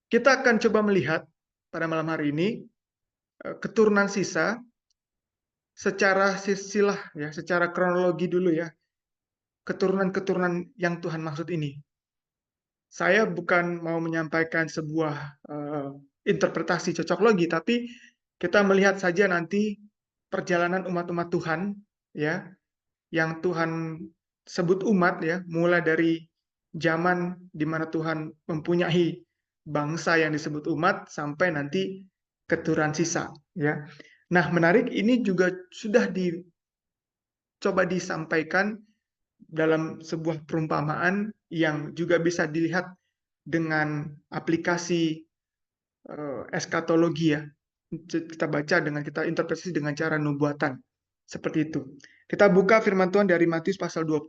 Kita akan coba melihat pada malam hari ini keturunan sisa secara silsilah ya, secara kronologi dulu ya. Keturunan-keturunan yang Tuhan maksud ini. Saya bukan mau menyampaikan sebuah interpretasi cocok logi, tapi kita melihat saja nanti perjalanan umat-umat Tuhan ya, yang Tuhan sebut umat ya, mulai dari zaman di mana Tuhan mempunyai bangsa yang disebut umat sampai nanti keturunan sisa ya. Nah, menarik ini juga sudah dicoba disampaikan dalam sebuah perumpamaan yang juga bisa dilihat dengan aplikasi eskatologi ya. Kita baca dengan kita interpretasi dengan cara nubuatan. Seperti itu. Kita buka firman Tuhan dari Matius pasal 20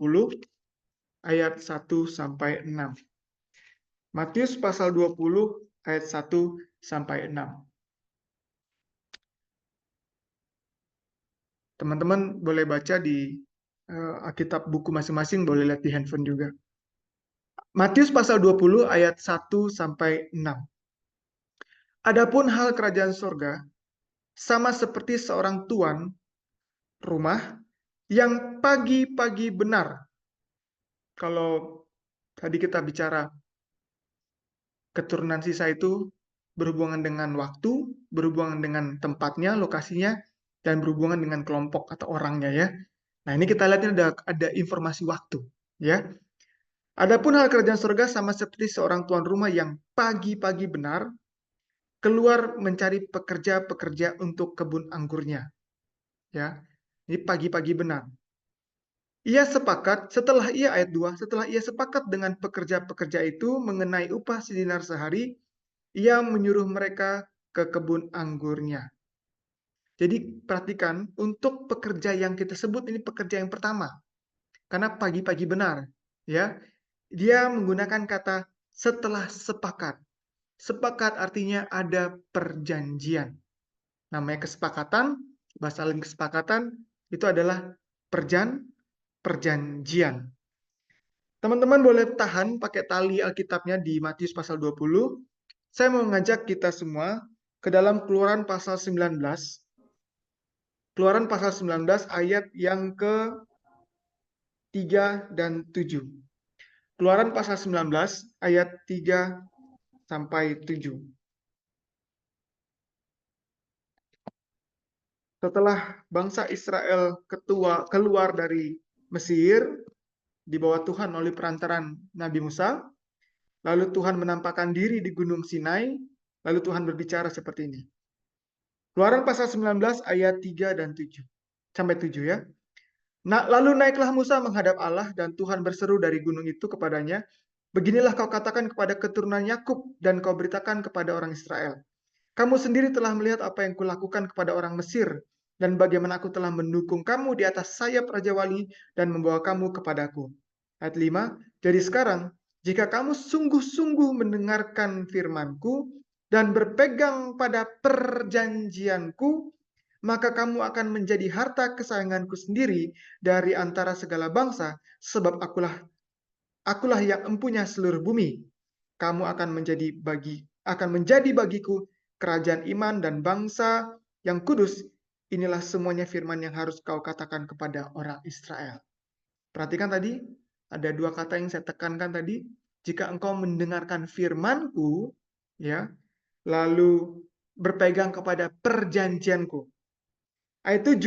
ayat 1 sampai 6. Matius pasal 20 ayat 1 sampai 6. Teman-teman boleh baca di Alkitab buku masing-masing, boleh lihat di handphone juga. Matius pasal 20 ayat 1 sampai 6. Adapun hal kerajaan sorga, sama seperti seorang tuan rumah yang pagi-pagi benar. Kalau tadi kita bicara keturunan sisa itu berhubungan dengan waktu, berhubungan dengan tempatnya, lokasinya, dan berhubungan dengan kelompok atau orangnya ya. Nah ini kita lihat ada informasi waktu ya. Adapun hal kerajaan surga sama seperti seorang tuan rumah yang pagi-pagi benar keluar mencari pekerja-pekerja untuk kebun anggurnya. Ya, ini pagi-pagi benar. Ia sepakat, ayat 2, setelah ia sepakat dengan pekerja-pekerja itu mengenai upah sedinar sehari, ia menyuruh mereka ke kebun anggurnya. Jadi perhatikan, untuk pekerja yang kita sebut ini pekerja yang pertama. Karena pagi-pagi benar. Ya, dia menggunakan kata setelah sepakat. Sepakat artinya ada perjanjian. Namanya kesepakatan, bahasa lain kesepakatan, itu adalah perjanjian. Teman-teman boleh tahan pakai tali Alkitabnya di Matius pasal 20. Saya mau ngajak kita semua ke dalam Keluaran pasal 19. Keluaran pasal 19 ayat yang ke-3 dan 7. Keluaran pasal 19 ayat 3 sampai 7. Setelah bangsa Israel keluar dari Mesir di bawah Tuhan oleh perantaran Nabi Musa, lalu Tuhan menampakkan diri di Gunung Sinai, lalu Tuhan berbicara seperti ini. Keluaran pasal 19 ayat 3 dan 7 sampai 7 ya. Nah, lalu naiklah Musa menghadap Allah dan Tuhan berseru dari gunung itu kepadanya, beginilah kau katakan kepada keturunan Yakub dan kau beritakan kepada orang Israel. Kamu sendiri telah melihat apa yang kulakukan kepada orang Mesir dan bagaimana aku telah mendukung kamu di atas sayap Raja Wali dan membawa kamu kepadaku. Ayat 5, jadi sekarang jika kamu sungguh-sungguh mendengarkan firmanku dan berpegang pada perjanjianku, maka kamu akan menjadi harta kesayanganku sendiri dari antara segala bangsa, sebab akulah yang empunya seluruh bumi. Kamu akan menjadi bagiku kerajaan iman dan bangsa yang kudus. Inilah semuanya firman yang harus kau katakan kepada orang Israel. Perhatikan tadi, ada dua kata yang saya tekankan tadi. Jika engkau mendengarkan firmanku, ya, lalu berpegang kepada perjanjianku. Ayat 7,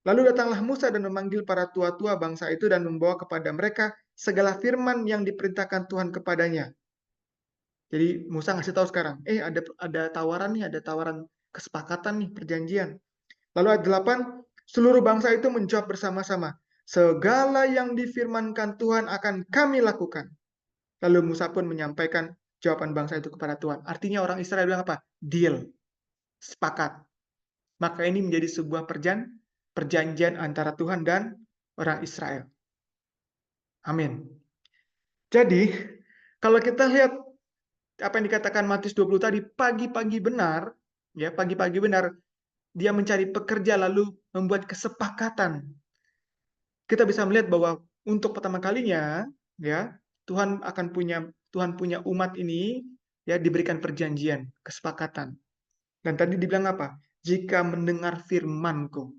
lalu datanglah Musa dan memanggil para tua-tua bangsa itu dan membawa kepada mereka segala firman yang diperintahkan Tuhan kepadanya. Jadi Musa ngasih tahu sekarang, ada tawaran nih, ada tawaran kesepakatan nih, perjanjian. Lalu ayat 8, seluruh bangsa itu menjawab bersama-sama, segala yang difirmankan Tuhan akan kami lakukan. Lalu Musa pun menyampaikan jawaban bangsa itu kepada Tuhan. Artinya orang Israel bilang apa? Deal, sepakat. Maka ini menjadi sebuah perjanjian antara Tuhan dan orang Israel. Amin. Jadi, kalau kita lihat apa yang dikatakan Matius 20 tadi, pagi-pagi benar, ya, pagi-pagi benar, dia mencari pekerja lalu membuat kesepakatan. Kita bisa melihat bahwa untuk pertama kalinya, ya, Tuhan punya umat ini ya diberikan perjanjian, kesepakatan. Dan tadi dibilang apa? Jika mendengar firman-Ku.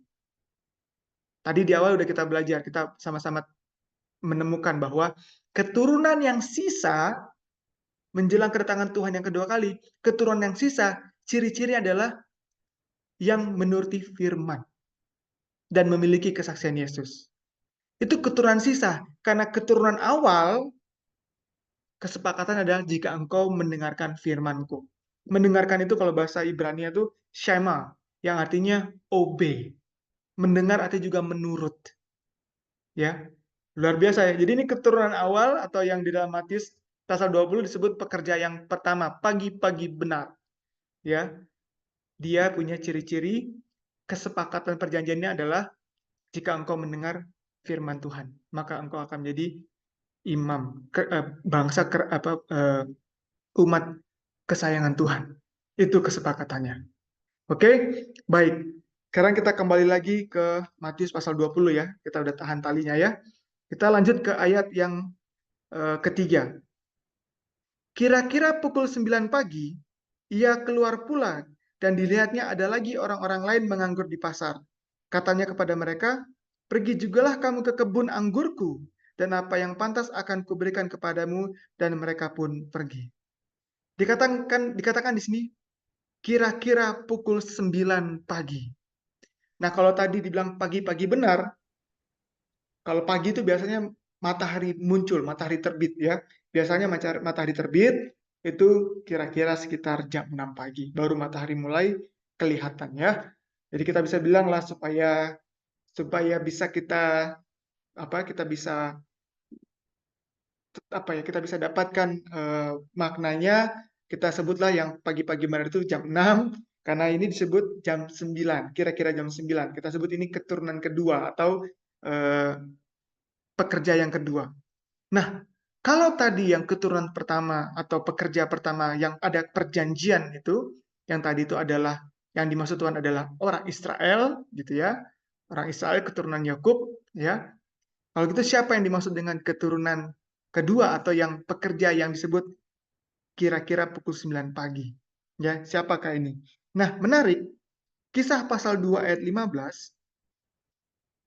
Tadi di awal udah kita belajar, kita sama-sama menemukan bahwa keturunan yang sisa menjelang kedatangan Tuhan yang kedua kali, keturunan yang sisa, ciri-ciri adalah yang menuruti firman dan memiliki kesaksian Yesus. Itu keturunan sisa, karena keturunan awal, kesepakatan adalah jika engkau mendengarkan firman-Ku. Mendengarkan itu kalau bahasa Ibrani itu shema, yang artinya obey. Mendengar artinya juga menurut. Ya, luar biasa ya. Jadi ini keturunan awal atau yang di dalam Matius pasal 20 disebut pekerja yang pertama, pagi-pagi benar. Ya, dia punya ciri-ciri kesepakatan perjanjiannya adalah jika engkau mendengar firman Tuhan, maka engkau akan menjadi imam bangsa umat kesayangan Tuhan. Itu kesepakatannya. Oke, baik. Sekarang kita kembali lagi ke Matius pasal 20 ya. Kita udah tahan talinya ya. Kita lanjut ke ayat yang ketiga. Kira-kira pukul 9 pagi, ia keluar pula dan dilihatnya ada lagi orang-orang lain menganggur di pasar. Katanya kepada mereka, pergi jugalah kamu ke kebun anggurku, dan apa yang pantas akan kuberikan kepadamu, dan mereka pun pergi. Dikatakan di sini, kira-kira pukul 9 pagi. Nah, kalau tadi dibilang pagi-pagi benar, kalau pagi itu biasanya matahari muncul, matahari terbit ya. Biasanya matahari terbit itu kira-kira sekitar jam 6 pagi. Baru matahari mulai kelihatan ya. Jadi kita bisa bilang lah supaya bisa kita bisa kita bisa dapatkan maknanya, kita sebutlah yang pagi-pagi benar itu jam 6 karena ini disebut jam 9, kira-kira jam 9. Kita sebut ini keturunan kedua atau pekerja yang kedua. Nah, kalau tadi yang keturunan pertama atau pekerja pertama yang ada perjanjian itu, yang tadi itu adalah yang dimaksud Tuhan adalah orang Israel, gitu ya, orang Israel keturunan Yakub, ya. Kalau gitu siapa yang dimaksud dengan keturunan kedua atau yang pekerja yang disebut kira-kira pukul 9 pagi? Ya, siapakah ini? Nah, menarik. Kisah pasal 2 ayat 15,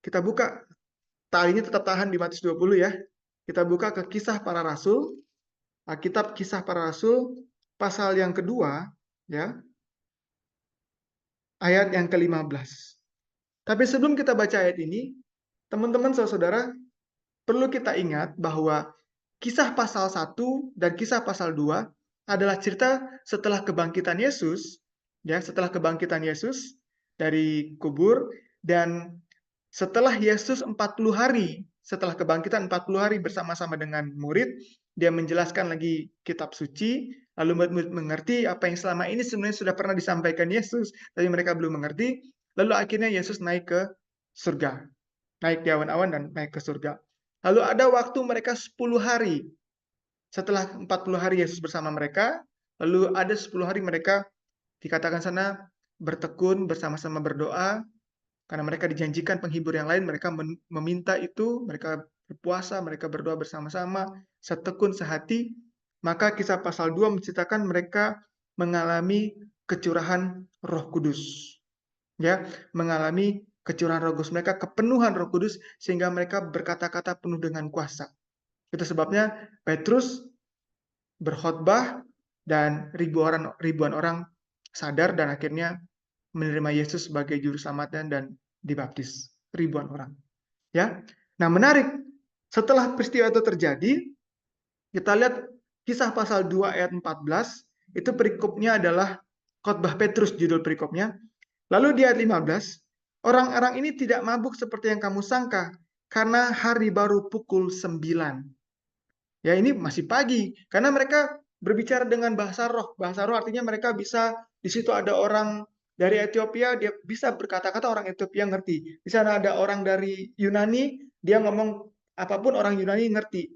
kita buka, talinya tetap tahan di Matius 20 ya. Kita buka ke Kisah Para Rasul, Kitab Kisah Para Rasul, pasal yang kedua, ya, ayat yang ke-15. Tapi sebelum kita baca ayat ini, teman-teman saudara-saudara, perlu kita ingat bahwa kisah pasal 1 dan kisah pasal 2 adalah cerita setelah kebangkitan Yesus, ya, setelah kebangkitan Yesus dari kubur, dan setelah Yesus 40 hari, setelah kebangkitan 40 hari bersama-sama dengan murid, dia menjelaskan lagi kitab suci, lalu murid mengerti apa yang selama ini sebenarnya sudah pernah disampaikan Yesus, tapi mereka belum mengerti, lalu akhirnya Yesus naik ke surga. Naik di awan-awan dan naik ke surga. Lalu ada waktu mereka 10 hari. Setelah 40 hari Yesus bersama mereka, lalu ada 10 hari mereka dikatakan sana bertekun, bersama-sama berdoa, karena mereka dijanjikan penghibur yang lain, mereka meminta itu, mereka berpuasa, mereka berdoa bersama-sama, setekun, sehati. Maka kisah pasal 2 menceritakan mereka mengalami kecurahan Roh Kudus. Ya, mengalami kecurahan Roh Kudus, mereka kepenuhan Roh Kudus sehingga mereka berkata-kata penuh dengan kuasa. Itu sebabnya Petrus berkhotbah dan ribuan orang sadar dan akhirnya menerima Yesus sebagai juru selamatnya dan dibaptis ribuan orang. Ya. Nah, menarik. Setelah peristiwa itu terjadi, kita lihat kisah pasal 2 ayat 14, itu perikopnya adalah khotbah Petrus judul perikopnya. Lalu di ayat 15, orang-orang ini tidak mabuk seperti yang kamu sangka, karena hari baru pukul 9. Ya, ini masih pagi, karena mereka berbicara dengan bahasa roh. Bahasa roh artinya mereka bisa, di situ ada orang dari Ethiopia, dia bisa berkata-kata, orang Ethiopia ngerti. Di sana ada orang dari Yunani, dia ngomong apapun orang Yunani ngerti.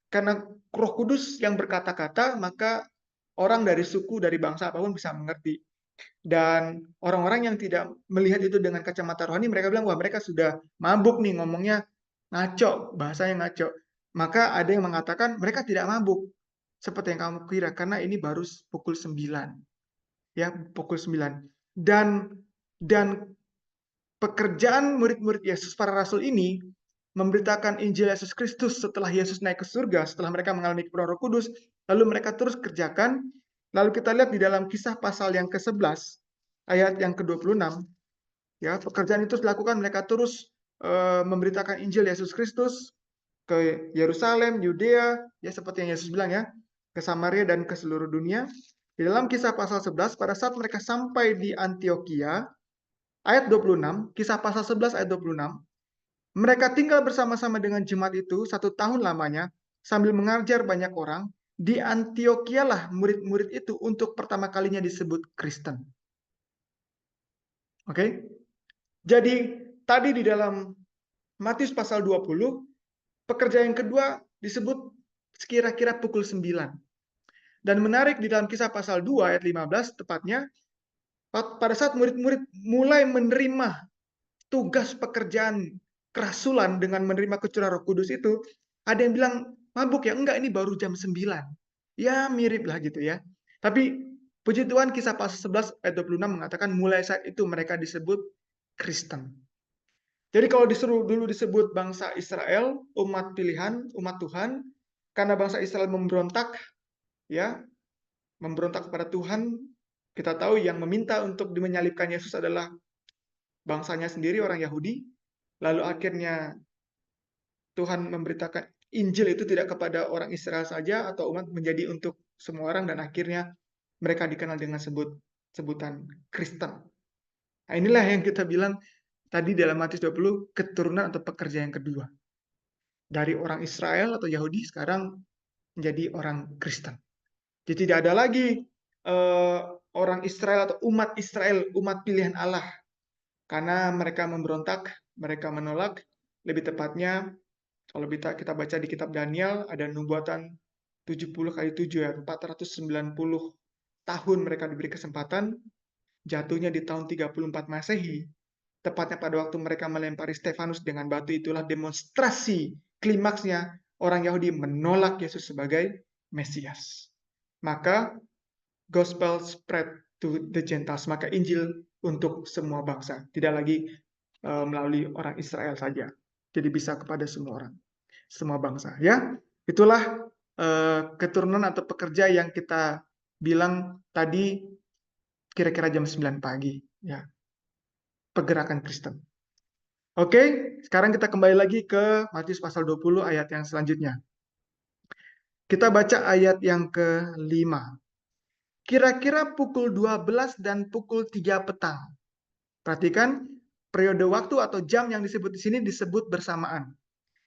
Karena Roh Kudus yang berkata-kata, maka orang dari suku, dari bangsa apapun bisa mengerti. Dan orang-orang yang tidak melihat itu dengan kacamata rohani, mereka bilang, wah mereka sudah mabuk nih, ngomongnya ngaco, bahasanya ngaco. Maka ada yang mengatakan mereka tidak mabuk. seperti yang kamu kira, karena ini baru pukul 9. Ya, pukul 9. Dan pekerjaan murid-murid Yesus, para rasul ini, memberitakan Injil Yesus Kristus setelah Yesus naik ke surga, setelah mereka mengalami kepenuhan Roh Kudus, lalu mereka terus kerjakan. Lalu kita lihat di dalam Kisah pasal yang ke-11, ayat yang ke-26, ya, pekerjaan itu dilakukan, mereka terus memberitakan Injil Yesus Kristus ke Yerusalem, Yudea, ya seperti yang Yesus bilang ya, ke Samaria dan ke seluruh dunia. Di dalam Kisah pasal 11, pada saat mereka sampai di Antioquia, ayat 26, Kisah pasal 11 ayat 26, mereka tinggal bersama-sama dengan jemaat itu 1 tahun lamanya, sambil mengajar banyak orang. Di Antioquia lah murid-murid itu untuk pertama kalinya disebut Kristen. Oke? Jadi tadi di dalam Matius pasal 20, pekerjaan yang kedua disebut sekira-kira pukul 9. Dan menarik di dalam Kisah pasal 2 ayat 15 tepatnya, pada saat murid-murid mulai menerima tugas pekerjaan kerasulan dengan menerima kecurahan Roh Kudus itu, ada yang bilang, mabuk ya? Enggak, ini baru jam 9. Ya, mirip lah gitu ya. Tapi puji Tuhan, Kisah pasal 11 ayat 26 mengatakan mulai saat itu mereka disebut Kristen. Jadi kalau dulu disebut bangsa Israel, umat pilihan, umat Tuhan, karena bangsa Israel memberontak, ya, memberontak kepada Tuhan, kita tahu yang meminta untuk menyalibkan Yesus adalah bangsanya sendiri, orang Yahudi. Lalu akhirnya Tuhan memberitakan Injil itu tidak kepada orang Israel saja atau umat, menjadi untuk semua orang, dan akhirnya mereka dikenal dengan sebutan Kristen. Nah, inilah yang kita bilang tadi dalam Matius 20, keturunan atau pekerja yang kedua. Dari orang Israel atau Yahudi sekarang menjadi orang Kristen. Jadi tidak ada lagi orang Israel atau umat Israel, umat pilihan Allah. Karena mereka memberontak, mereka menolak. Lebih tepatnya, kalau kita baca di kitab Daniel, ada nubuatan 70 kali 7, ya, 490 tahun mereka diberi kesempatan, jatuhnya di tahun 34 Masehi. Tepatnya pada waktu mereka melempari Stefanus dengan batu, itulah demonstrasi klimaksnya orang Yahudi menolak Yesus sebagai Mesias. Maka gospel spread to the Gentiles, maka Injil untuk semua bangsa, tidak lagi melalui orang Israel saja. Jadi bisa kepada semua orang, semua bangsa. Ya, itulah keturunan atau pekerja yang kita bilang tadi kira-kira jam 9 pagi. Ya, pergerakan Kristen. Oke, sekarang kita kembali lagi ke Matius pasal 20 ayat yang selanjutnya. Kita baca ayat yang ke-5. Kira-kira pukul 12 dan pukul 3 petang. Perhatikan, periode waktu atau jam yang disebut di sini disebut bersamaan.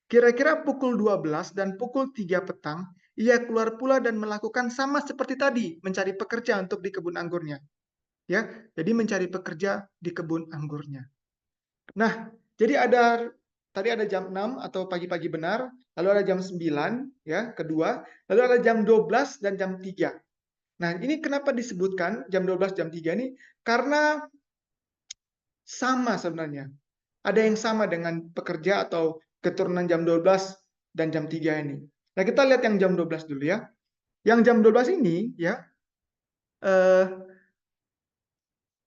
Kira-kira pukul 12 dan pukul 3 petang, ia keluar pula dan melakukan sama seperti tadi, mencari pekerja untuk di kebun anggurnya. Ya, jadi mencari pekerja di kebun anggurnya. Nah, jadi tadi ada jam 6 atau pagi-pagi benar, lalu ada jam 9, ya, kedua, lalu ada jam 12 dan jam 3. Nah, ini kenapa disebutkan jam 12, jam 3 ini? Karena sama sebenarnya. Ada yang sama dengan pekerja atau keturunan jam 12 dan jam 3 ini. Nah, kita lihat yang jam 12 dulu ya. Yang jam 12 ini, ya,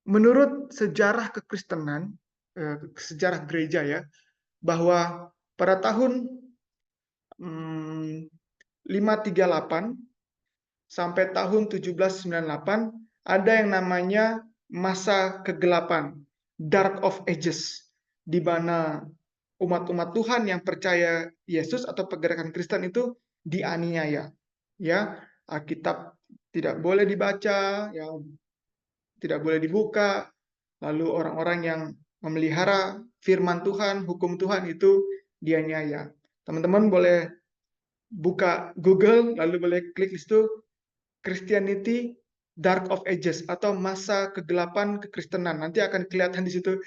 menurut sejarah kekristenan, sejarah gereja ya, bahwa pada tahun 538 sampai tahun 1798 ada yang namanya masa kegelapan, Dark of Ages, di mana umat-umat Tuhan yang percaya Yesus atau pergerakan Kristen itu dianiaya. Ya, Alkitab tidak boleh dibaca, ya, tidak boleh dibuka. Lalu orang-orang yang memelihara firman Tuhan, hukum Tuhan itu dianiaya. Teman-teman boleh buka Google, lalu boleh klik di situ Christianity Dark of Ages atau masa kegelapan kekristenan. Nanti akan kelihatan di situ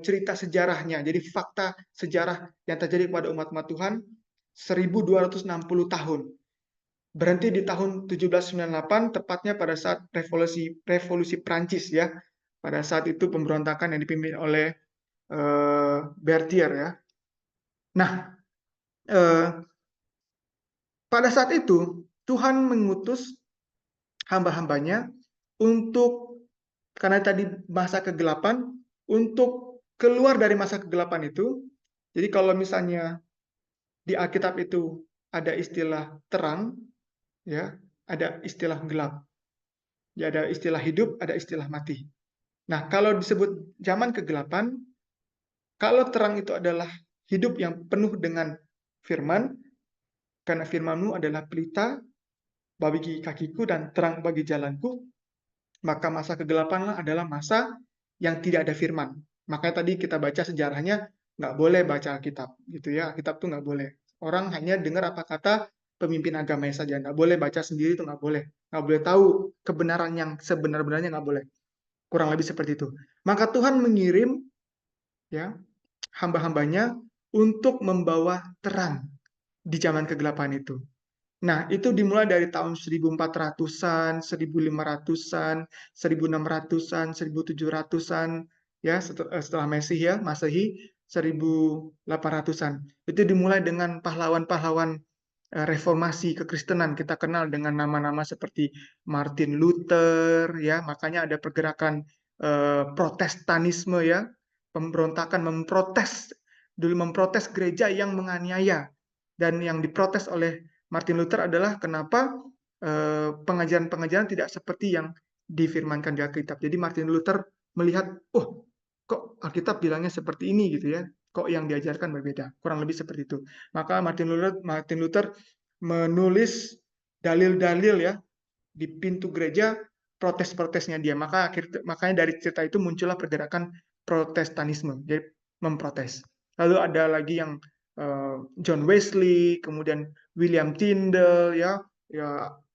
cerita sejarahnya. Jadi fakta sejarah yang terjadi pada umat-umat Tuhan 1260 tahun. Berhenti di tahun 1798, tepatnya pada saat revolusi Prancis ya. Pada saat itu pemberontakan yang dipimpin oleh Berthier ya. Nah, pada saat itu Tuhan mengutus hamba-hambanya untuk, karena tadi masa kegelapan, untuk keluar dari masa kegelapan itu. Jadi kalau misalnya di Alkitab itu ada istilah terang, ya, ada istilah gelap, ya, ada istilah hidup, ada istilah mati. Nah, kalau disebut zaman kegelapan, kalau terang itu adalah hidup yang penuh dengan firman, karena firman-Mu adalah pelita bagi kakiku dan terang bagi jalanku, maka masa kegelapan adalah masa yang tidak ada firman. Makanya tadi kita baca sejarahnya, nggak boleh baca Alkitab, gitu ya. Alkitab tuh nggak boleh. Orang hanya dengar apa kata pemimpin agamanya saja, nggak boleh baca sendiri, itu nggak boleh. Nggak boleh tahu kebenaran yang sebenar-benarnya, nggak boleh. Kurang lebih seperti itu. Maka Tuhan mengirim, ya, hamba-hambanya untuk membawa terang di zaman kegelapan itu. Nah, itu dimulai dari tahun 1400-an, 1500-an, 1600-an, 1700-an, ya, setelah Masehi, 1800-an. Itu dimulai dengan pahlawan-pahlawan reformasi kekristenan. Kita kenal dengan nama-nama seperti Martin Luther, ya, makanya ada pergerakan protestanisme, ya, pemberontakan memprotes gereja yang menganiaya. Dan yang diprotes oleh Martin Luther adalah kenapa pengajaran-pengajaran tidak seperti yang difirmankan di Alkitab. Jadi Martin Luther melihat, oh, kok Alkitab bilangnya seperti ini gitu ya, kok yang diajarkan berbeda. Kurang lebih seperti itu. Maka Martin Luther menulis dalil-dalil, ya, di pintu gereja, protes-protesnya dia. Makanya dari cerita itu muncullah pergerakan protestanisme, jadi memprotes. Lalu ada lagi yang John Wesley, kemudian William Tyndale, ya,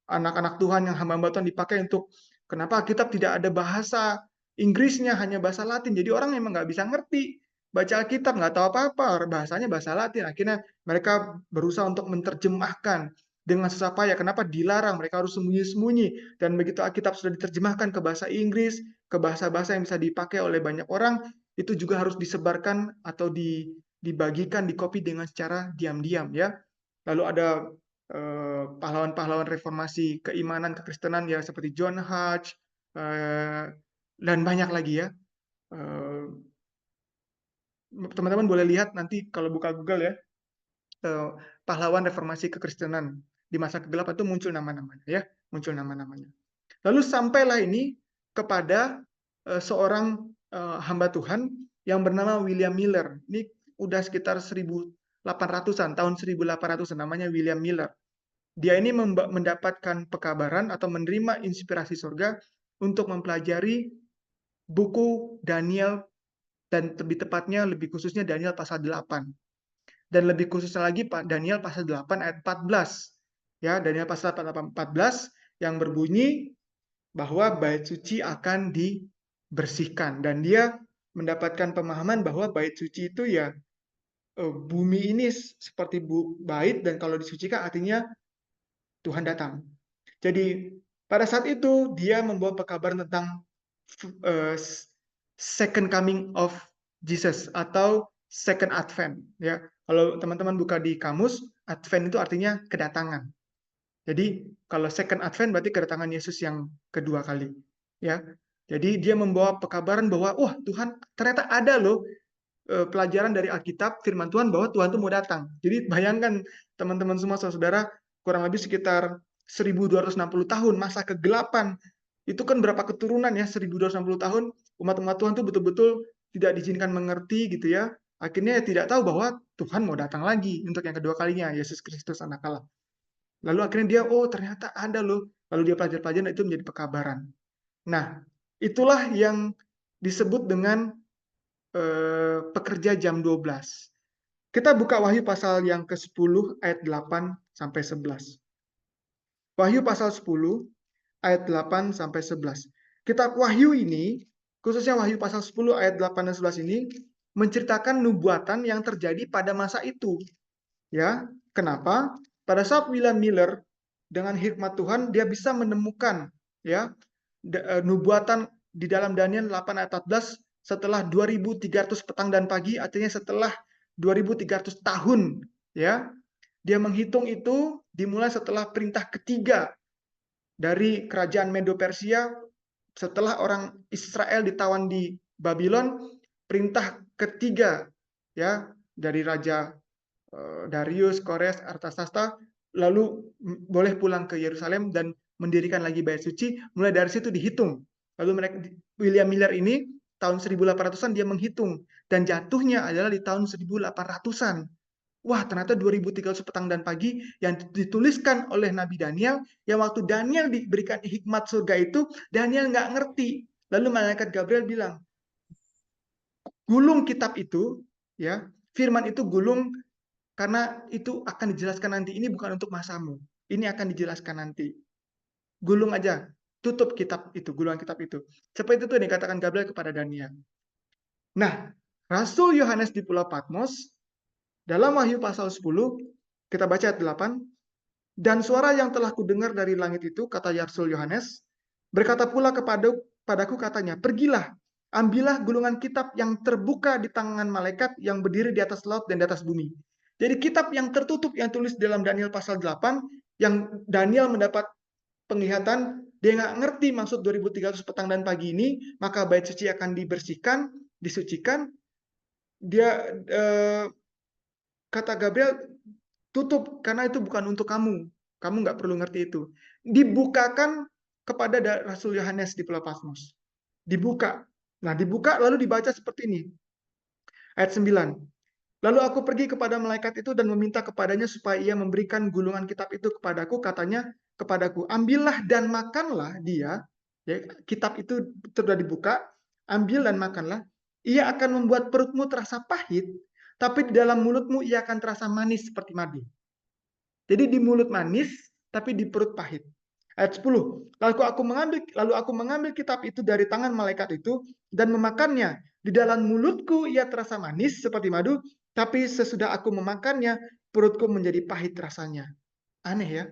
anak-anak Tuhan yang hamba-hamba Tuhan dipakai untuk kenapa Alkitab tidak ada bahasa Inggrisnya, hanya bahasa Latin. Jadi orang memang nggak bisa ngerti baca Alkitab, nggak tahu apa-apa, bahasanya bahasa Latin. Akhirnya mereka berusaha untuk menerjemahkan dengan susah payah. Kenapa dilarang? Mereka harus sembunyi-sembunyi. Dan begitu Alkitab sudah diterjemahkan ke bahasa Inggris, ke bahasa-bahasa yang bisa dipakai oleh banyak orang, itu juga harus disebarkan atau dibagikan, dikopi dengan secara diam-diam, ya. Lalu ada pahlawan-pahlawan reformasi keimanan kekristenan, ya, seperti John Hutch, dan banyak lagi, ya. Teman-teman boleh lihat nanti kalau buka Google, ya, pahlawan reformasi kekristenan di masa kegelapan itu muncul nama-namanya, ya, muncul nama-namanya. Lalu sampailah ini kepada seorang hamba Tuhan yang bernama William Miller. Ini udah sekitar 1800-an, tahun 1800-an, namanya William Miller. Dia ini mendapatkan pekabaran atau menerima inspirasi surga untuk mempelajari buku Daniel, dan lebih tepatnya, lebih khususnya Daniel pasal 8. Dan lebih khususnya lagi Daniel pasal 8 ayat 14. Ya, Daniel pasal 8 ayat 14 yang berbunyi bahwa bait suci akan dibersihkan, dan dia mendapatkan pemahaman bahwa bait suci itu, ya, bumi ini seperti bait, dan kalau disucikan artinya Tuhan datang. Jadi pada saat itu dia membawa pekabaran tentang second coming of Jesus atau second advent, ya. Kalau teman-teman buka di kamus, advent itu artinya kedatangan. Jadi kalau second advent berarti kedatangan Yesus yang kedua kali, ya. Jadi dia membawa pekabaran bahwa wah, Tuhan ternyata ada loh pelajaran dari Alkitab, firman Tuhan bahwa Tuhan itu mau datang. Jadi bayangkan teman-teman semua, saudara, kurang lebih sekitar 1260 tahun masa kegelapan. Itu kan berapa keturunan, ya, 1260 tahun umat-umat Tuhan itu betul-betul tidak diizinkan mengerti, gitu ya. Akhirnya tidak tahu bahwa Tuhan mau datang lagi untuk yang kedua kalinya, Yesus Kristus anak Allah. Lalu akhirnya dia, oh ternyata ada loh. Lalu dia pelajari dan itu menjadi pekabaran. Nah, itulah yang disebut dengan pekerja jam 12. Kita buka Wahyu pasal yang ke-10 ayat 8 sampai 11. Wahyu pasal 10 ayat 8 sampai 11. Kitab Wahyu ini, khususnya Wahyu pasal 10 ayat 8 dan 11 ini menceritakan nubuatan yang terjadi pada masa itu. Ya, kenapa? Pada saat William Miller dengan hikmat Tuhan dia bisa menemukan, ya, nubuatan di dalam Daniel 8 ayat 14 setelah 2300 petang dan pagi, artinya setelah 2300 tahun, ya. Dia menghitung itu dimulai setelah perintah ketiga dari kerajaan Medo-Persia setelah orang Israel ditawan di Babylon, perintah ketiga ya dari raja Darius, Kores, Artasasta, lalu boleh pulang ke Yerusalem dan mendirikan lagi bait suci. Mulai dari situ dihitung. Lalu mereka William Miller ini tahun 1800-an dia menghitung dan jatuhnya adalah di tahun 1800-an. Wah, ternyata 2300 petang dan pagi yang dituliskan oleh Nabi Daniel, yang waktu Daniel diberikan hikmat surga itu, Daniel nggak ngerti. Lalu malaikat Gabriel bilang, gulung kitab itu, ya, firman itu gulung karena itu akan dijelaskan nanti. Ini bukan untuk masamu. Ini akan dijelaskan nanti. Gulung aja, tutup kitab itu, gulungan kitab itu. Seperti itu yang dikatakan Gabriel kepada Daniel. Nah, Rasul Yohanes di Pulau Patmos dalam Wahyu pasal 10, kita baca ayat 8, dan suara yang telah kudengar dari langit itu, kata Rasul Yohanes, berkata pula padaku katanya, pergilah, ambillah gulungan kitab yang terbuka di tangan malaikat yang berdiri di atas laut dan di atas bumi. Jadi kitab yang tertutup yang tulis dalam Daniel pasal 8, yang Daniel mendapat penglihatan, dia nggak ngerti maksud 2300 petang dan pagi ini, maka bait suci akan dibersihkan, disucikan, dia kata Gabriel, tutup, karena itu bukan untuk kamu. Kamu nggak perlu ngerti itu. Dibukakan kepada Rasul Yohanes di Pulau Patmos. Dibuka. Nah, dibuka lalu dibaca seperti ini. Ayat 9. Lalu aku pergi kepada malaikat itu dan meminta kepadanya supaya ia memberikan gulungan kitab itu kepadaku. Katanya kepadaku, ambillah dan makanlah dia. Ya, kitab itu sudah dibuka, ambil dan makanlah. Ia akan membuat perutmu terasa pahit, tapi di dalam mulutmu ia akan terasa manis seperti madu. Jadi di mulut manis, tapi di perut pahit. Ayat 10. Lalu aku mengambil kitab itu dari tangan malaikat itu dan memakannya. Di dalam mulutku ia terasa manis seperti madu, tapi sesudah aku memakannya, perutku menjadi pahit rasanya. Aneh ya.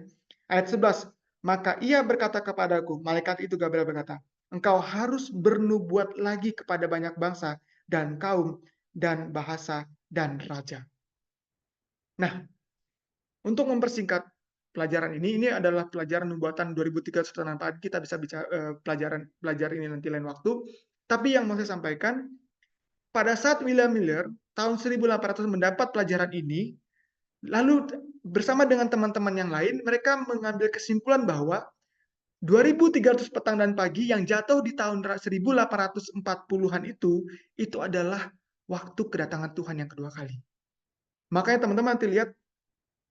Ayat 11. Maka ia berkata kepadaku, malaikat itu Gabriel berkata, engkau harus bernubuat lagi kepada banyak bangsa dan kaum dan bahasa dan raja. Nah, untuk mempersingkat pelajaran ini adalah pelajaran nubuatan 2300 tahun pagi. Kita bisa bicara belajar ini nanti lain waktu. Tapi yang mau saya sampaikan, pada saat William Miller tahun 1800 mendapat pelajaran ini, lalu bersama dengan teman-teman yang lain, mereka mengambil kesimpulan bahwa 2300 petang dan pagi yang jatuh di tahun 1840-an itu adalah waktu kedatangan Tuhan yang kedua kali. Makanya teman-teman nanti lihat,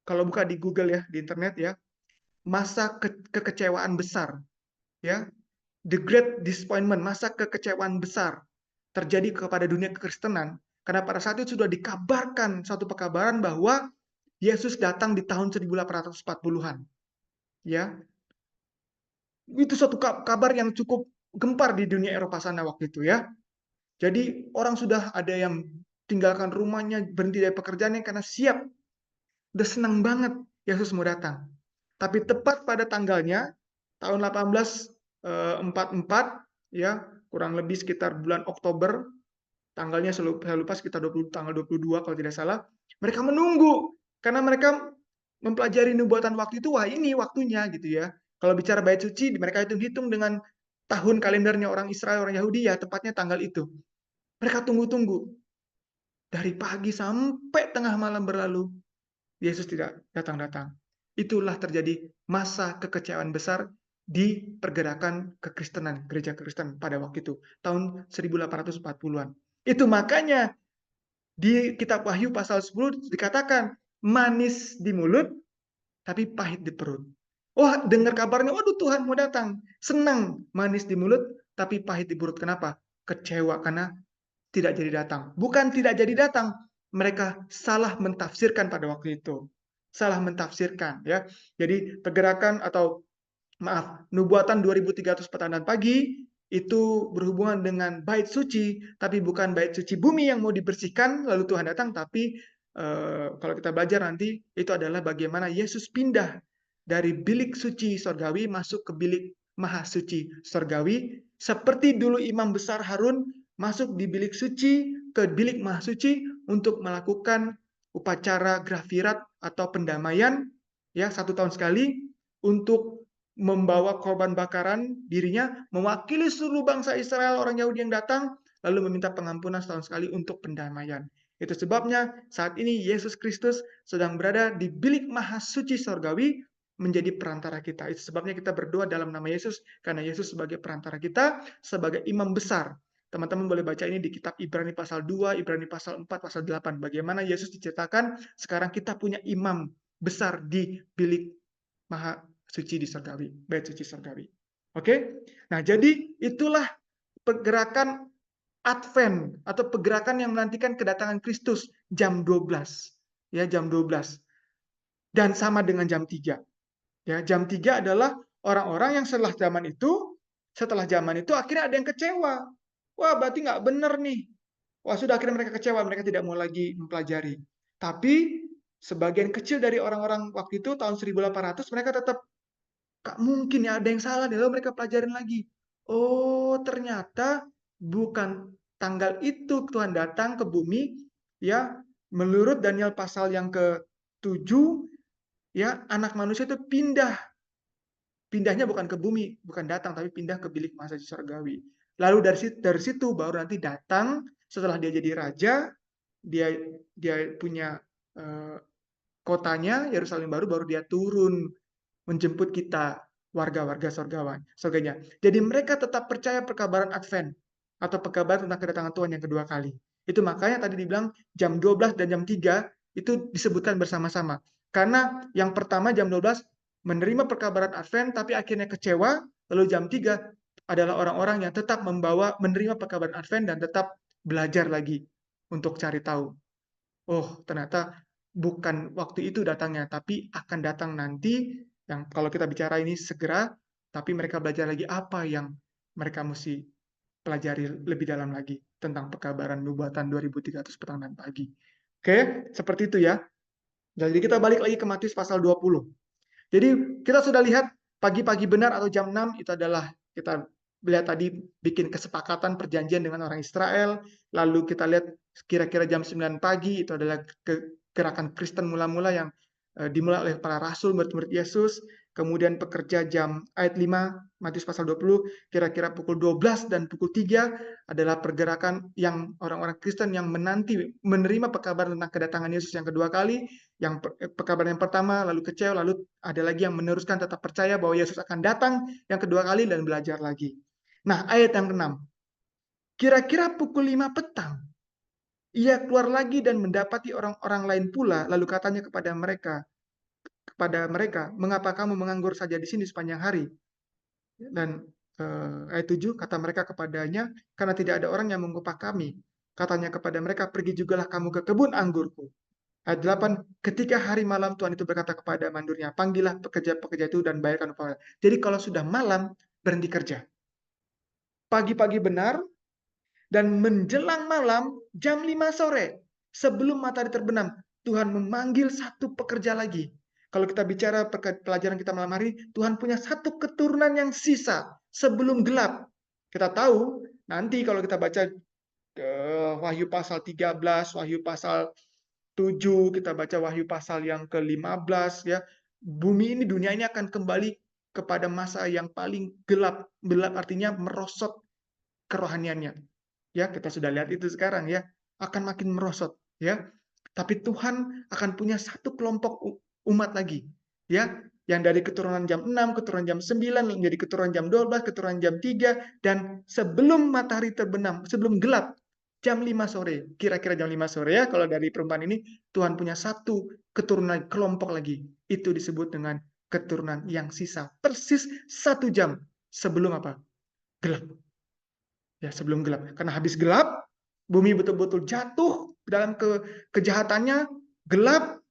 kalau buka di Google ya, di internet ya, masa kekecewaan besar, ya, the great disappointment, masa kekecewaan besar terjadi kepada dunia kekristenan, karena pada saat itu sudah dikabarkan satu pekabaran bahwa Yesus datang di tahun 1840-an. Ya, itu suatu kabar yang cukup gempar di dunia Eropa sana waktu itu ya. Jadi orang sudah ada yang tinggalkan rumahnya, berhenti dari pekerjaannya karena siap, udah senang banget Yesus mau datang. Tapi tepat pada tanggalnya tahun 1844 ya, kurang lebih sekitar bulan Oktober, tanggalnya saya lupa sekitar tanggal 22 kalau tidak salah. Mereka menunggu karena mereka mempelajari nubuatan waktu itu, wah ini waktunya gitu ya. Kalau bicara bait suci, mereka hitung-hitung dengan tahun kalendernya orang Israel, orang Yahudi ya, tepatnya tanggal itu. Mereka tunggu-tunggu. Dari pagi sampai tengah malam berlalu, Yesus tidak datang-datang. Itulah terjadi masa kekecewaan besar di pergerakan kekristenan, gereja Kristen pada waktu itu, tahun 1840-an. Itu makanya di kitab Wahyu pasal 10 dikatakan manis di mulut tapi pahit di perut. Oh, dengar kabarnya, waduh Tuhan mau datang. Senang, manis di mulut tapi pahit di perut. Kenapa? Kecewa karena tidak jadi datang. Bukan tidak jadi datang, mereka salah mentafsirkan pada waktu itu. Salah mentafsirkan ya. Jadi pergerakan atau nubuatan 2300 petang dan pagi itu berhubungan dengan bait suci, tapi bukan bait suci bumi yang mau dibersihkan lalu Tuhan datang, tapi kalau kita belajar nanti itu adalah bagaimana Yesus pindah dari bilik suci sorgawi masuk ke bilik maha suci sorgawi, seperti dulu imam besar Harun masuk di bilik suci ke bilik maha suci untuk melakukan upacara grafirat atau pendamaian, ya 1 tahun sekali, untuk membawa korban bakaran dirinya, mewakili seluruh bangsa Israel, orang Yahudi yang datang, lalu meminta pengampunan setahun sekali untuk pendamaian. Itu sebabnya saat ini Yesus Kristus sedang berada di bilik maha suci sorgawi, menjadi perantara kita. Itu sebabnya kita berdoa dalam nama Yesus, karena Yesus sebagai perantara kita, sebagai imam besar. Teman-teman boleh baca ini di kitab Ibrani pasal 2, Ibrani pasal 4, pasal 8. Bagaimana Yesus diceritakan, sekarang kita punya imam besar di bilik maha suci di surgawi, bait suci surgawi. Oke? Nah, jadi itulah pergerakan Advent atau pergerakan yang menantikan kedatangan Kristus jam 12. Ya, jam 12. Dan sama dengan jam 3. Ya, jam 3 adalah orang-orang yang setelah zaman itu akhirnya ada yang kecewa. Wah, berarti nggak benar nih. Wah, sudah akhirnya mereka kecewa, mereka tidak mau lagi mempelajari. Tapi sebagian kecil dari orang-orang waktu itu tahun 1800 mereka tetap, "Kak, mungkin ya ada yang salah nih." Lalu mereka pelajarin lagi. Oh, ternyata bukan tanggal itu Tuhan datang ke bumi, ya. Menurut Daniel pasal yang ke-7, ya, anak manusia itu pindahnya bukan ke bumi, bukan datang, tapi pindah ke bilik masa surgawi. Lalu dari situ baru nanti datang, setelah dia jadi raja, dia dia punya kotanya Yerusalem baru dia turun menjemput kita, warga-warga surganya. Jadi mereka tetap percaya perkabaran Advent atau perkabaran tentang kedatangan Tuhan yang kedua kali. Itu makanya tadi dibilang jam 12 dan jam 3 itu disebutkan bersama-sama. Karena yang pertama jam 12 menerima perkabaran Advent tapi akhirnya kecewa, lalu jam 3 adalah orang-orang yang tetap menerima perkabaran Advent dan tetap belajar lagi untuk cari tahu. Oh, ternyata bukan waktu itu datangnya, tapi akan datang nanti, yang kalau kita bicara ini segera, tapi mereka belajar lagi apa yang mereka mesti pelajari lebih dalam lagi tentang pekabaran nubuatan 2300 petang dan pagi. Oke, seperti itu ya. Jadi kita balik lagi ke Matius pasal 20. Jadi kita sudah lihat pagi-pagi benar atau jam 6 itu adalah kita lihat tadi bikin kesepakatan perjanjian dengan orang Israel, lalu kita lihat kira-kira jam 9 pagi itu adalah gerakan Kristen mula-mula yang dimulai oleh para rasul, murid-murid Yesus. Kemudian pekerja jam ayat 5, Matius pasal 20, kira-kira pukul 12 dan pukul 3 adalah pergerakan yang orang-orang Kristen yang menanti menerima pekabaran tentang kedatangan Yesus yang kedua kali. Yang pekabaran yang pertama, lalu kecewa, lalu ada lagi yang meneruskan tetap percaya bahwa Yesus akan datang yang kedua kali dan belajar lagi. Nah, ayat yang ke-6. Kira-kira pukul 5 petang, ia keluar lagi dan mendapati orang-orang lain pula, lalu katanya kepada mereka, "Mengapa kamu menganggur saja di sini sepanjang hari?" Dan ayat 7, kata mereka kepadanya, "Karena tidak ada orang yang mengupah kami." Katanya kepada mereka, "Pergi jugalah kamu ke kebun anggurku." Ayat 8, ketika hari malam Tuhan itu berkata kepada mandurnya, "Panggillah pekerja-pekerja itu dan bayarkan upah." Jadi kalau sudah malam, berhenti kerja. Pagi-pagi benar, dan menjelang malam, jam 5 sore, sebelum matahari terbenam, Tuhan memanggil satu pekerja lagi. Kalau kita bicara pelajaran kita malam hari, Tuhan punya satu keturunan yang sisa sebelum gelap. Kita tahu, nanti kalau kita baca Wahyu pasal 13, Wahyu pasal 7, kita baca Wahyu pasal yang ke-15, ya. Bumi ini, dunia ini akan kembali kepada masa yang paling gelap. Gelap artinya merosot kerohaniannya. Ya, kita sudah lihat itu sekarang ya, akan makin merosot, ya. Tapi Tuhan akan punya satu kelompok umat lagi, ya, yang dari keturunan jam 6, keturunan jam 9, menjadi keturunan jam 12, keturunan jam 3, dan sebelum matahari terbenam, sebelum gelap, jam 5 sore, kira-kira jam 5 sore ya, kalau dari perumpamaan ini, Tuhan punya satu keturunan kelompok lagi. Itu disebut dengan keturunan yang sisa. Persis 1 jam sebelum apa? Gelap. Ya, sebelum gelap. Karena habis gelap, bumi betul-betul jatuh dalam kejahatannya, gelap.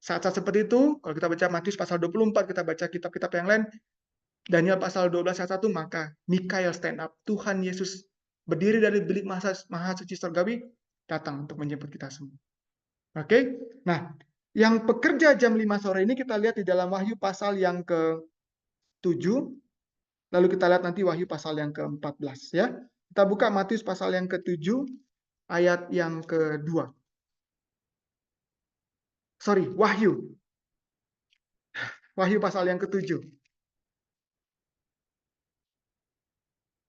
Saat-saat seperti itu, kalau kita baca Matius pasal 24, kita baca kitab-kitab yang lain, Daniel pasal 12 ayat 1, maka Mikael stand up. Tuhan Yesus berdiri dari bilik maha suci surgawi, datang untuk menjemput kita semua. Oke? Nah, yang pekerja jam 5 sore ini kita lihat di dalam Wahyu pasal yang ke-7, lalu kita lihat nanti Wahyu pasal yang ke-14 ya. Kita buka Matius pasal yang ke-7 ayat yang ke-2. Sorry, Wahyu. Wahyu pasal yang ke-7.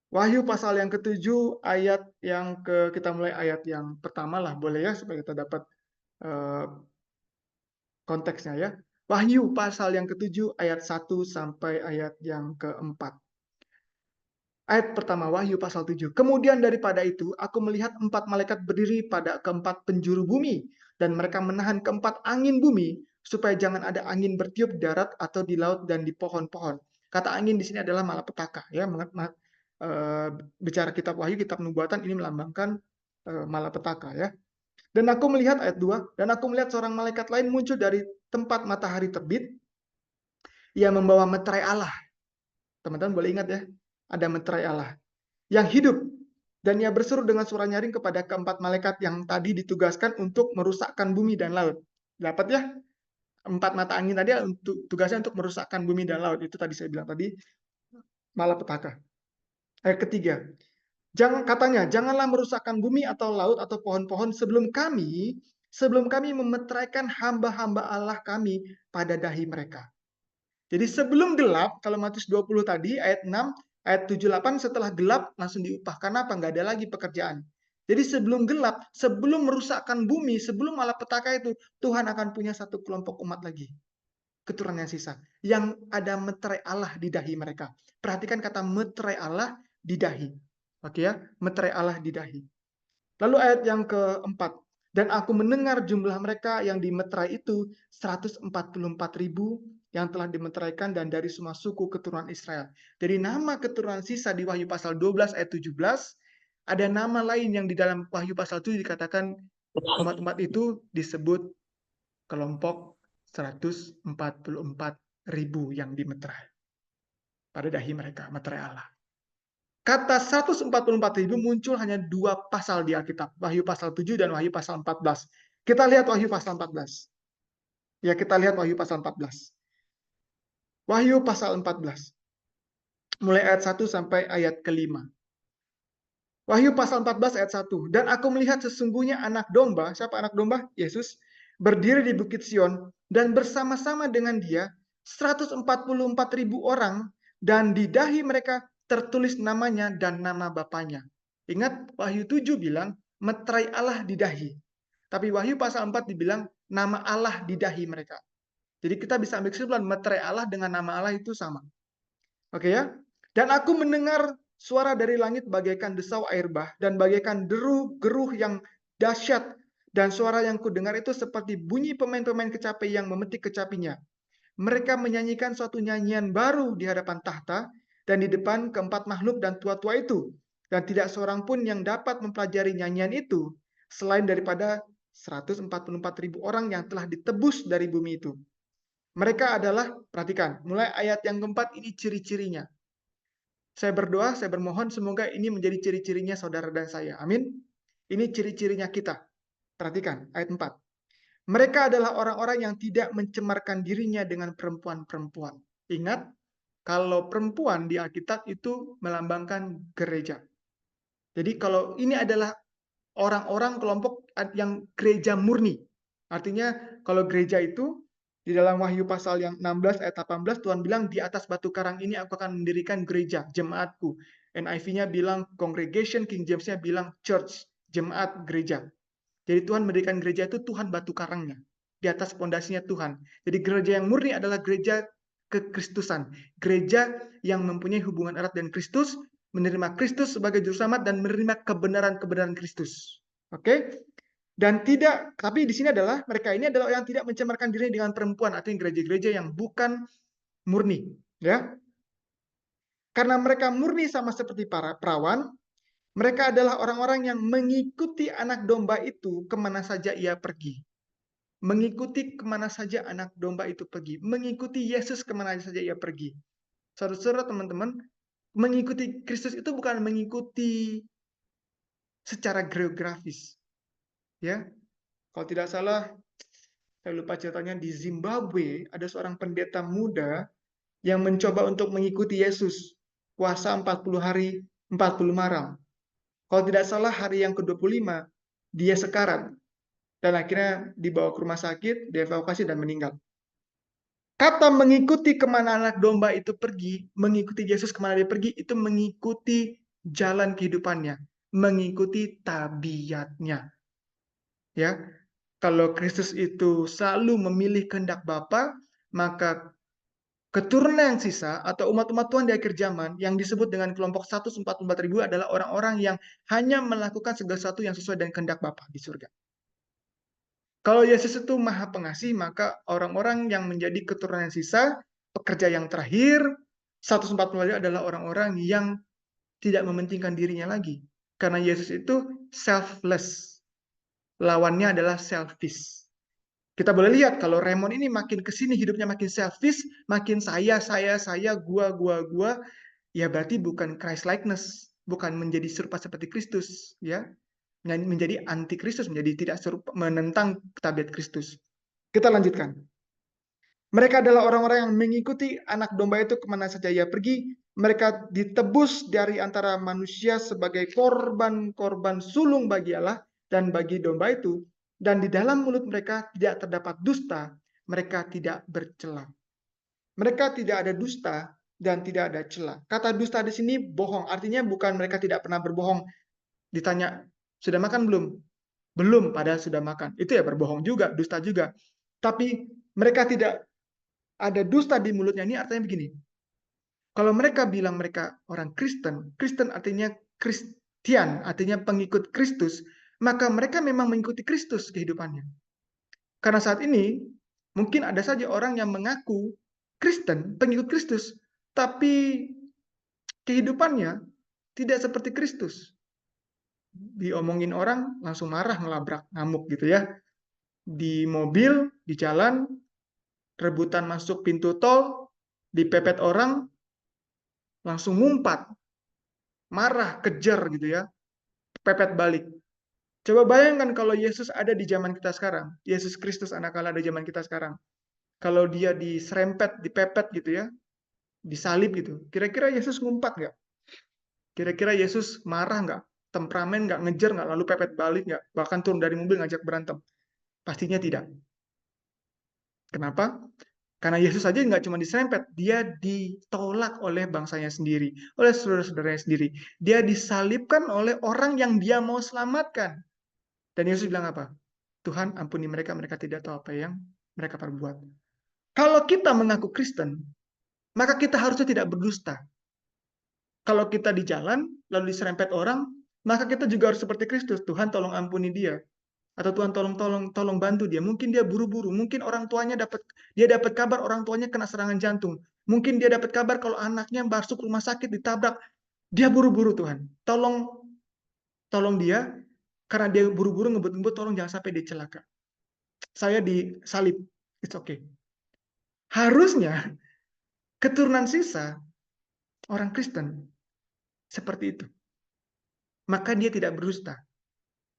Wahyu pasal yang ke-7 ayat yang kita mulai ayat yang pertama lah, boleh ya, supaya kita dapat konteksnya ya. Wahyu pasal yang ke-7 ayat 1 sampai ayat yang ke-4. Ayat pertama, Wahyu pasal 7. Kemudian daripada itu, aku melihat 4 malaikat berdiri pada keempat penjuru bumi, dan mereka menahan keempat angin bumi, supaya jangan ada angin bertiup di darat atau di laut dan di pohon-pohon. Kata angin di sini adalah malapetaka. Ya, bicara kitab Wahyu, kitab nubuatan, ini melambangkan malapetaka. Ya. Dan aku melihat ayat 2, dan aku melihat seorang malaikat lain muncul dari tempat matahari terbit. Ia membawa meterai Allah. Teman-teman boleh ingat ya, ada meterai Allah yang hidup, dan ia berseru dengan suara nyaring kepada keempat malaikat yang tadi ditugaskan untuk merusakkan bumi dan laut. Dapat ya? 4 mata angin tadi untuk tugasnya untuk merusakkan bumi dan laut. Itu tadi saya bilang tadi, malapetaka. Ayat ketiga, janganlah merusakkan bumi atau laut atau pohon-pohon sebelum kami memeteraikan hamba-hamba Allah kami pada dahi mereka. Jadi sebelum gelap, kalau Matius 20 tadi, ayat 6, ayat 7, 8, setelah gelap langsung diupah. Karena apa? Nggak ada lagi pekerjaan. Jadi sebelum gelap, sebelum merusakkan bumi, sebelum malapetaka itu, Tuhan akan punya satu kelompok umat lagi. Keturunan yang sisa. Yang ada meterai Allah di dahi mereka. Perhatikan kata meterai Allah di dahi. Oke ya, meterai Allah di dahi. Lalu ayat yang keempat, dan aku mendengar jumlah mereka yang dimeterai itu 144.000 yang telah dimeteraikan dan dari semua suku keturunan Israel. Jadi nama keturunan sisa di Wahyu pasal 12 ayat 17, ada nama lain yang di dalam Wahyu pasal 7 dikatakan umat-umat itu disebut kelompok 144.000 yang dimeterai pada dahi mereka, meterai Allah. Kata 144.000 muncul hanya 2 pasal di Alkitab, Wahyu pasal 7 dan Wahyu pasal 14. Kita lihat Wahyu pasal 14. Ya, kita lihat Wahyu pasal 14. Wahyu pasal 14. Mulai ayat 1 sampai ayat ke-5. Wahyu pasal 14 ayat 1. Dan aku melihat sesungguhnya anak domba, siapa anak domba? Yesus, berdiri di Bukit Sion, dan bersama-sama dengan dia 144.000 orang, dan di dahi mereka tertulis namanya dan nama Bapanya. Ingat, Wahyu 7 bilang, meterai Allah di dahi. Tapi Wahyu pasal 4 dibilang, nama Allah di dahi mereka. Jadi kita bisa ambil kesimpulan, meterai Allah dengan nama Allah itu sama. Oke ya? Dan aku mendengar suara dari langit bagaikan desau air bah, dan bagaikan deru-geruh yang dahsyat. Dan suara yang kudengar itu seperti bunyi pemain-pemain kecapi yang memetik kecapinya. Mereka menyanyikan suatu nyanyian baru di hadapan tahta, dan di depan keempat makhluk dan tua-tua itu. Dan tidak seorang pun yang dapat mempelajari nyanyian itu, selain daripada 144.000 orang yang telah ditebus dari bumi itu. Mereka adalah, perhatikan, mulai ayat yang keempat ini ciri-cirinya. Saya berdoa, saya bermohon semoga ini menjadi ciri-cirinya saudara dan saya. Amin. Ini ciri-cirinya kita. Perhatikan ayat 4. Mereka adalah orang-orang yang tidak mencemarkan dirinya dengan perempuan-perempuan. Ingat, kalau perempuan di Alkitab itu melambangkan gereja. Jadi kalau ini adalah orang-orang kelompok yang gereja murni. Artinya kalau gereja itu di dalam Wahyu pasal yang 16 ayat 18 Tuhan bilang di atas batu karang ini aku akan mendirikan gereja, jemaatku. NIV-nya bilang congregation, King James-nya bilang church, jemaat gereja. Jadi Tuhan mendirikan gereja itu Tuhan batu karangnya. Di atas pondasinya Tuhan. Jadi gereja yang murni adalah gereja kekristusan. Gereja yang mempunyai hubungan erat dengan Kristus, menerima Kristus sebagai juru selamat dan menerima kebenaran-kebenaran Kristus. Oke? Dan tidak, tapi di sini adalah mereka ini adalah yang tidak mencemarkan diri dengan perempuan, artinya gereja-gereja yang bukan murni, ya. Karena mereka murni sama seperti para perawan, mereka adalah orang-orang yang mengikuti anak domba itu kemana saja ia pergi. Mengikuti kemana saja anak domba itu pergi. Mengikuti Yesus kemana saja ia pergi. Saudara-saudara, teman-teman, mengikuti Kristus itu bukan mengikuti secara geografis. Ya, kalau tidak salah, saya lupa ceritanya, di Zimbabwe ada seorang pendeta muda yang mencoba untuk mengikuti Yesus. Puasa 40 hari, 40 malam. Kalau tidak salah hari yang ke-25, dia sekarat. dan akhirnya dibawa ke rumah sakit, dievakuasi dan meninggal. Kata mengikuti kemana anak domba itu pergi, mengikuti Yesus kemana dia pergi, itu mengikuti jalan kehidupannya, mengikuti tabiatnya. Ya, kalau Kristus itu selalu memilih kehendak Bapa, maka keturunan yang sisa atau umat-umat Tuhan di akhir zaman yang disebut dengan kelompok 144.000 adalah orang-orang yang hanya melakukan segala sesuatu yang sesuai dengan kehendak Bapa di surga. Kalau Yesus itu Maha Pengasih, maka orang-orang yang menjadi keturunan yang sisa, pekerja yang terakhir, 144 adalah orang-orang yang tidak mementingkan dirinya lagi. Karena Yesus itu selfless. Lawannya adalah selfish. Kita boleh lihat kalau Raymond ini makin kesini hidupnya makin selfish, makin saya, gua, ya berarti bukan Christ likeness, bukan menjadi serupa seperti Kristus, ya. Menjadi anti Kristus, menjadi tidak serupa, menentang tabiat Kristus. Kita lanjutkan. Mereka adalah orang-orang yang mengikuti anak domba itu kemana saja ia pergi. Mereka ditebus dari antara manusia sebagai korban-korban sulung bagi Allah dan bagi domba itu. Dan di dalam mulut mereka tidak terdapat dusta. Mereka tidak bercela. Mereka tidak ada dusta dan tidak ada cela. Kata dusta di sini bohong. Artinya bukan mereka tidak pernah berbohong. Ditanya, sudah makan belum? Belum, padahal sudah makan. Itu ya berbohong juga, dusta juga. Tapi mereka tidak ada dusta di mulutnya. Ini artinya begini. Kalau mereka bilang mereka orang Kristen, Kristen artinya Kristian, artinya pengikut Kristus, maka mereka memang mengikuti Kristus kehidupannya. Karena saat ini, mungkin ada saja orang yang mengaku Kristen, pengikut Kristus, tapi kehidupannya tidak seperti Kristus. Diomongin orang, langsung marah, ngelabrak, ngamuk gitu ya. Di mobil, di jalan, rebutan masuk pintu tol, dipepet orang, langsung ngumpat, marah, kejar gitu ya, pepet balik. Coba bayangkan kalau Yesus ada di zaman kita sekarang, Yesus Kristus anak Allah ada di zaman kita sekarang. Kalau dia diserempet, dipepet gitu ya, disalib gitu, kira-kira Yesus ngumpat nggak? Kira-kira Yesus marah nggak? Temperamen nggak? Ngejar nggak? Lalu pepet balik nggak? Bahkan turun dari mobil ngajak berantem? Pastinya tidak. Kenapa? Karena Yesus saja nggak cuma diserempet, dia ditolak oleh bangsanya sendiri, oleh saudara-saudaranya sendiri. Dia disalibkan oleh orang yang dia mau selamatkan. Dan Yesus bilang apa? Tuhan ampuni mereka, mereka tidak tahu apa yang mereka perbuat. Kalau kita mengaku Kristen, maka kita harusnya tidak berdusta. Kalau kita di jalan, lalu diserempet orang, maka kita juga harus seperti Kristus. Tuhan tolong ampuni dia. Atau Tuhan tolong bantu dia. Mungkin dia buru-buru, mungkin orang tuanya dia dapat kabar orang tuanya kena serangan jantung. Mungkin dia dapat kabar kalau anaknya masuk rumah sakit ditabrak. Dia buru-buru Tuhan. Tolong dia karena dia buru-buru ngebut-ngebut, tolong jangan sampai dia celaka. Saya disalib. It's okay. Harusnya keturunan sisa orang Kristen seperti itu. Maka dia tidak berdusta.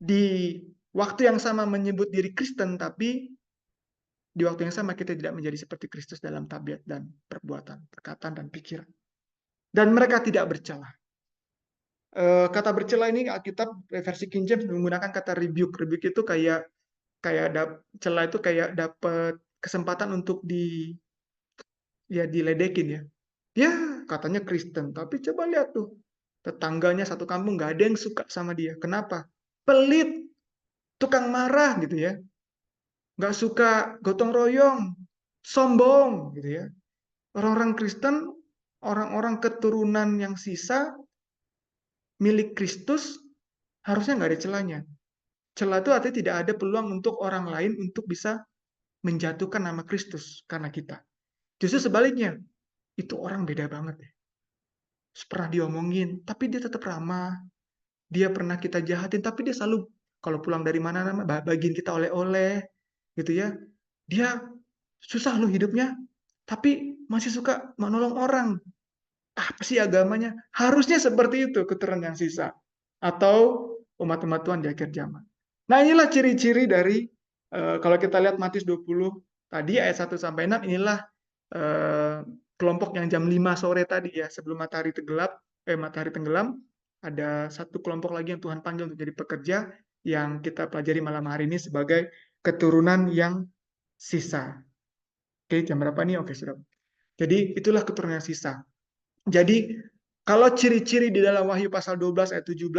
Di waktu yang sama menyebut diri Kristen, tapi di waktu yang sama kita tidak menjadi seperti Kristus dalam tabiat dan perbuatan, perkataan dan pikiran. Dan mereka tidak bercela. Kata bercela ini Alkitab versi King James menggunakan kata rebuke. Rebuke itu kayak cela itu kayak dapat kesempatan untuk diledekin ya. Ya, katanya Kristen, tapi coba lihat tuh. Tetangganya satu kampung nggak ada yang suka sama dia. Kenapa? Pelit, tukang marah gitu ya. Nggak suka gotong royong, sombong gitu ya. Orang-orang Kristen, orang-orang keturunan yang sisa milik Kristus harusnya nggak ada celahnya. Celah itu artinya tidak ada peluang untuk orang lain untuk bisa menjatuhkan nama Kristus karena kita. Justru sebaliknya, itu orang beda banget ya. Pernah diomongin, tapi dia tetap ramah. Dia pernah kita jahatin, tapi dia selalu kalau pulang dari mana-mana bagiin kita oleh-oleh, gitu ya. Dia susah loh hidupnya, tapi masih suka menolong orang. Apa sih agamanya? Harusnya seperti itu keturunan yang sisa. Atau umat-umat Tuhan di akhir zaman. Nah inilah ciri-ciri dari, kalau kita lihat Matius 20, tadi ayat 1 sampai 6, inilah kelompok yang jam 5 sore tadi ya, sebelum matahari tenggelam, ada satu kelompok lagi yang Tuhan panggil untuk jadi pekerja, yang kita pelajari malam hari ini sebagai keturunan yang sisa. Oke, jam berapa nih? Oke, sudah. Jadi itulah keturunan yang sisa. Jadi kalau ciri-ciri di dalam Wahyu pasal 12 ayat 17,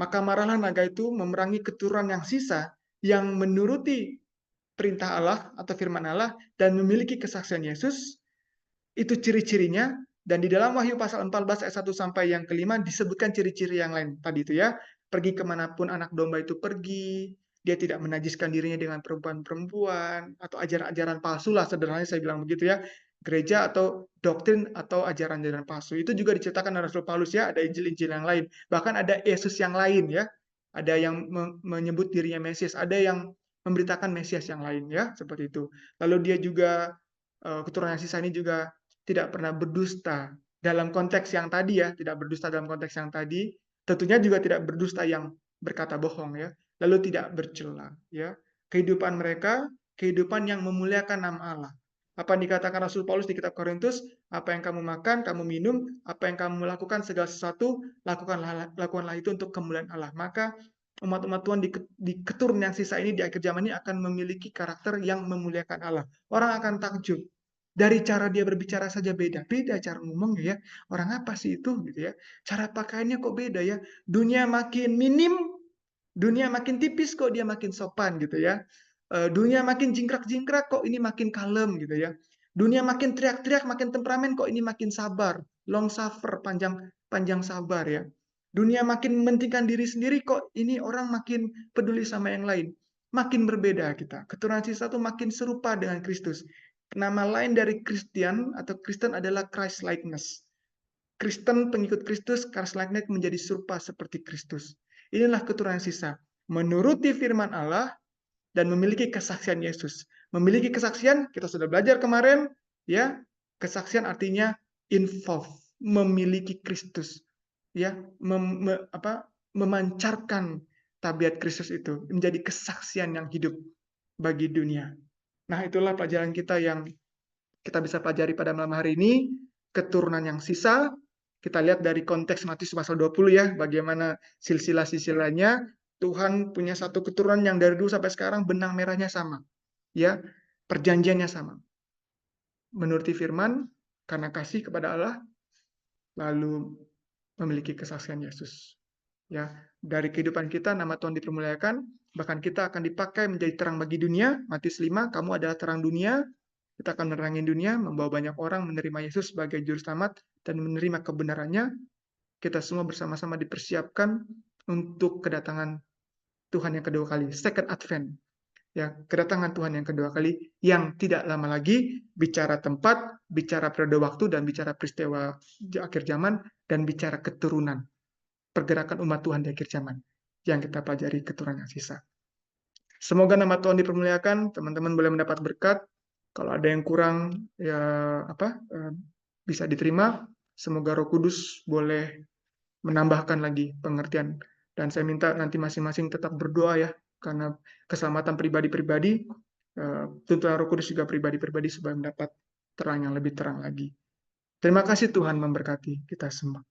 maka marahlah naga itu memerangi keturunan yang sisa yang menuruti perintah Allah atau firman Allah dan memiliki kesaksian Yesus. Itu ciri-cirinya. Dan di dalam Wahyu pasal 14 ayat 1 sampai yang kelima disebutkan ciri-ciri yang lain tadi itu ya. Pergi kemanapun anak domba itu pergi, dia tidak menajiskan dirinya dengan perempuan-perempuan, atau ajaran-ajaran palsu lah, sederhananya saya bilang begitu ya. Gereja atau doktrin atau ajaran-ajaran palsu. Itu juga diceritakan oleh Rasul Paulus ya, ada Injil-Injil yang lain. Bahkan ada Yesus yang lain ya. Ada yang menyebut dirinya Mesias, ada yang memberitakan Mesias yang lain ya, seperti itu. Lalu dia juga keturunan sisa ini juga tidak pernah berdusta dalam konteks yang tadi ya, tidak berdusta dalam konteks yang tadi, tentunya juga tidak berdusta yang berkata bohong ya, lalu tidak bercela ya. Kehidupan mereka kehidupan yang memuliakan nama Allah. Apa yang dikatakan Rasul Paulus di kitab Korintus, apa yang kamu makan, kamu minum, apa yang kamu lakukan segala sesuatu, lakukanlah itu untuk kemuliaan Allah. Maka umat-umat Tuhan di keturunan yang sisa ini di akhir zaman ini akan memiliki karakter yang memuliakan Allah. Orang akan takjub. Dari cara dia berbicara saja beda. Beda cara ngomongnya ya. Orang apa sih itu gitu ya. Cara pakaiannya kok beda ya. Dunia makin minim, dunia makin tipis kok dia makin sopan gitu ya. Dunia makin jingkrak-jingkrak kok ini makin kalem gitu ya. Dunia makin teriak-teriak, makin temperamen kok ini makin sabar. Long suffer, panjang sabar ya. Dunia makin mementingkan diri sendiri kok ini orang makin peduli sama yang lain. Makin berbeda kita. Keturunan sisa itu makin serupa dengan Kristus. Nama lain dari Christian atau Kristen adalah Christ-likeness. Kristen, pengikut Kristus, Christ-likeness menjadi serupa seperti Kristus. Inilah keturunan sisa. Menuruti firman Allah dan memiliki kesaksian Yesus. Memiliki kesaksian, kita sudah belajar kemarin, ya. Kesaksian artinya involve, memiliki Kristus. Ya, memancarkan tabiat Kristus itu menjadi kesaksian yang hidup bagi dunia. Nah, itulah pelajaran kita yang kita bisa pelajari pada malam hari ini. Keturunan yang sisa, kita lihat dari konteks Matius pasal 20 ya, bagaimana silsilah-silsilahnya. Tuhan punya satu keturunan yang dari dulu sampai sekarang benang merahnya sama. Ya, perjanjiannya sama. Menuruti firman, karena kasih kepada Allah, lalu memiliki kesaksian Yesus. Ya, dari kehidupan kita nama Tuhan dipermuliakan, bahkan kita akan dipakai menjadi terang bagi dunia. Matius 5, kamu adalah terang dunia. Kita akan menerangi dunia, membawa banyak orang menerima Yesus sebagai juru selamat dan menerima kebenarannya. Kita semua bersama-sama dipersiapkan untuk kedatangan Tuhan yang kedua kali, second advent. Ya, kedatangan Tuhan yang kedua kali yang tidak lama lagi, bicara tempat, bicara periode waktu, dan bicara peristiwa di akhir zaman, dan bicara keturunan, pergerakan umat Tuhan di akhir zaman yang kita pelajari keturunan yang sisa. Semoga nama Tuhan dipermuliakan, teman-teman boleh mendapat berkat. Kalau ada yang kurang ya bisa diterima. Semoga Roh Kudus boleh menambahkan lagi pengertian. Dan saya minta nanti masing-masing tetap berdoa ya, karena keselamatan pribadi-pribadi, tuntunan Roh Kudus juga pribadi-pribadi supaya mendapat terang yang lebih terang lagi. Terima kasih Tuhan memberkati kita semua.